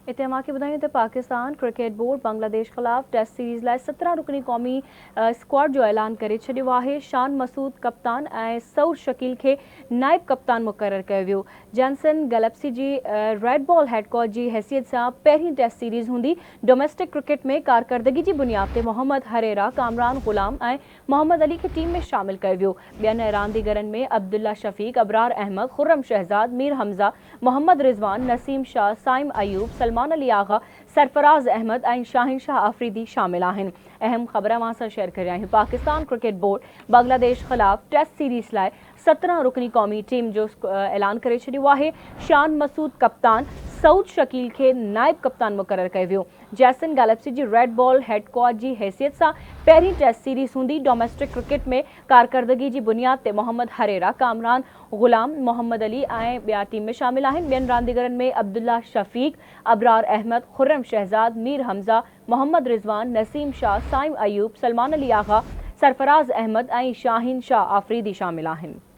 इते मां खे ॿुधायूं त पाकिस्तान क्रिकेट बोर्ड बांग्लादेश ख़िलाफ़ टेस्ट सीरीज़ लाइ 17 रुकनी क़ौमी स्क्वाड जो ऐलान करे छॾियो आहे। शान मसूद कप्तान ऐं सऊद शकील खे नाइब कप्तान मुक़ररु कयो वियो। जॉनसन गैलेक्सी जी रेड बॉल हेड कोच जी हैसियत सां पहिरीं टेस्ट सीरीज़ हूंदी। डोमेस्टिक क्रिकेट में कारकर्दगी जी बुनियाद ते मोहम्मद हरेरा, कामरान गुलाम ऐं मोहम्मद अली खे टीम में शामिल कयो वियो। ॿियनि रांदीगरनि में अब्दुल्ला शफ़ीक, अबरार अहमद, खुर्रम शहज़ाद, मीर हमज़ा, मोहम्मद रिज़वान, नसीम शाह, साइम अयूब, सलमान अली आगा, सरफराज अहमद ऐं शाहिन शाह आफरीदी शामिल आहिनि। अहम ख़बर अवां सां शेयर करे आहियूं। पाकिस्तान क्रिकेट बोर्ड बांग्लादेश ख़िलाफ़ टेस्ट सीरीज़ लाइ 17 रुकनी क़ौमी टीम जो ऐलान करे छॾियो आहे। शान मसूद कप्तान, सऊद शकील खे नाइब कप्तान मुक़ररु कयो वियो। जॉनसन गैलेक्सी जी रेड बॉल हेड कोच जी हैसियत सां पहिरीं टेस्ट सीरीज़ हूंदी। डोमेस्टिक क्रिकेट में कारकर्दगी जी बुनियाद ते मोहम्मद हरेरा, कामरान गुलाम, मोहम्मद अली ऐं ॿिया टीम में शामिल आहिनि। ॿियनि रांदीगरनि में अब्दुल्ला शफ़ीक, अबरार अहमद, खुर्रम शहज़ाद, मीर हमज़ा, मोहम्मद रिज़वान, नसीम शाह, साइम अयूब, सलमान अली आगा, सरफराज अहमद ऐं शाहिन शाह आफरीदी शामिल आहिनि।